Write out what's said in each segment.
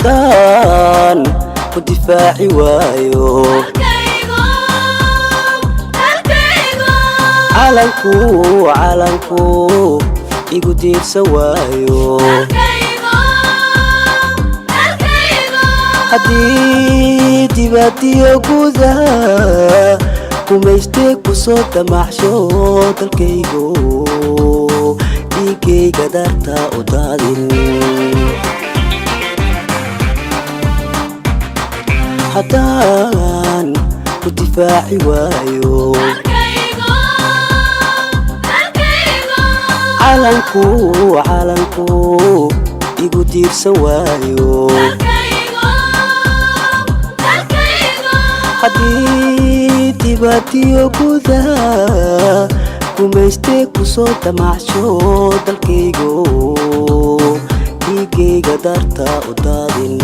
haddaan ku difaaci waayo calanku igu diirsan waayo haddii dibadiyo gudaha kumaystee ku soo damacsho dalkaygo dhiigayga darta u daadin haddaan ku difaaci waayo calanku igu diirsan waayo haddii dibadiyo gudaha kumaystee ku soo damacsho dalkaygo dhiigayga darta u daadin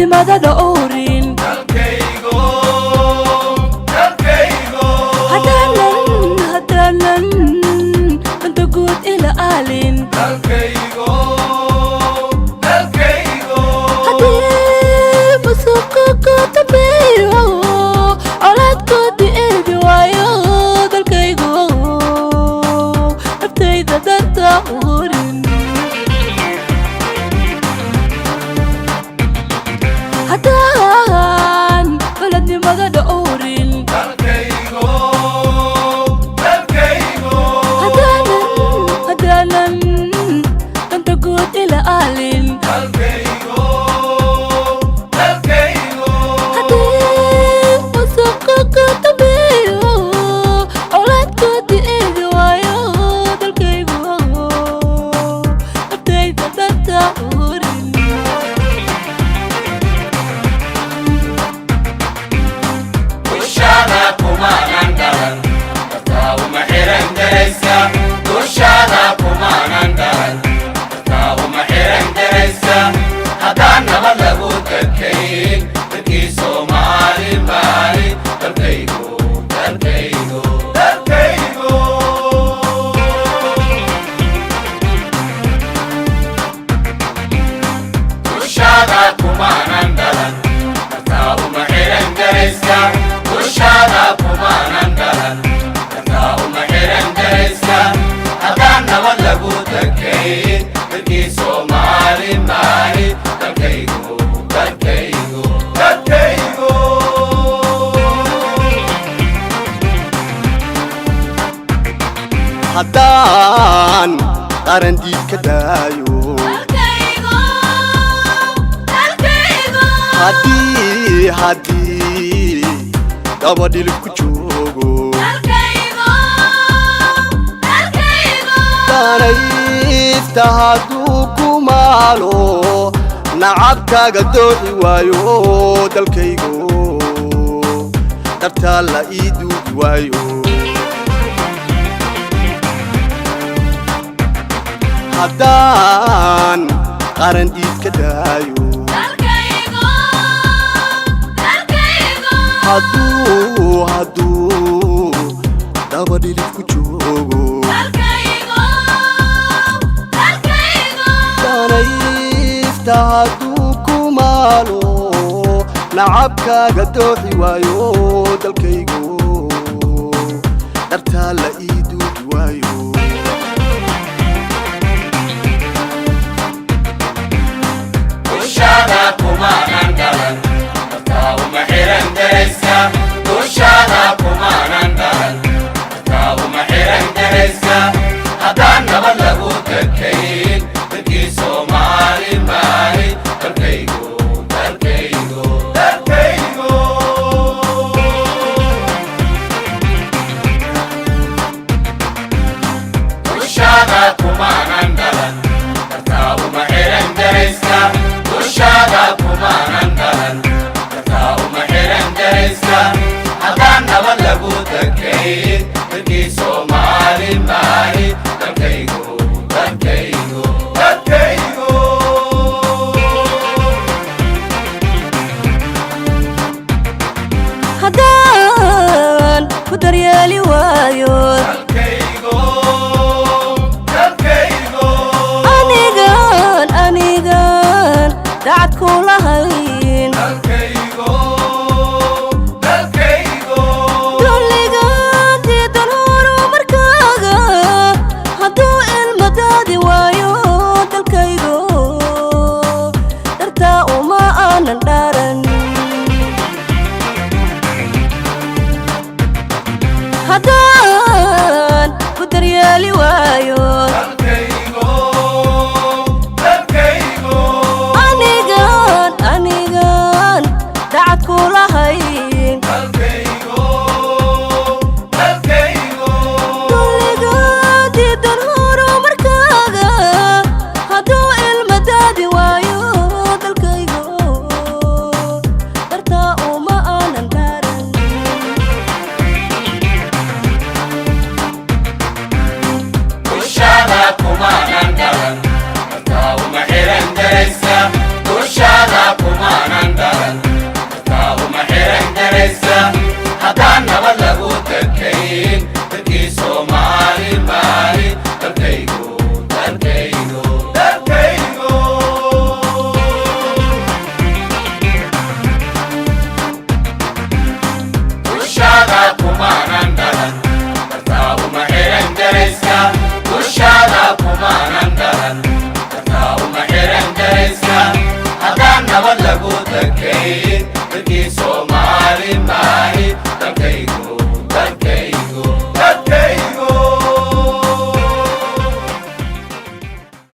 ماذا دورين هدانا انت قود الى آلين هدي بسوقك تبيرو علاد قد ايدي وايو دالكيغو افتاي ذا دورين هدان بلدني ماذا دورين هدانا انت قود الى آلين هدي وسوقك تبيرو أولاد قد ايدي وايو دالكيغو افتاي ذا دورين haddaan qaran diid ka daayo haddii dabadhilib ku joogo danaysta hadduu ku maalo nacabkaaga dooci waayo dalkaygo dartaa la ii duugi waayo haddaan qaran diid ka daayo hadduu dabadhilib ku joogo danaysta hadduu ku maalo nacabkaaga dooci waayo dalkaygo dartaa la ii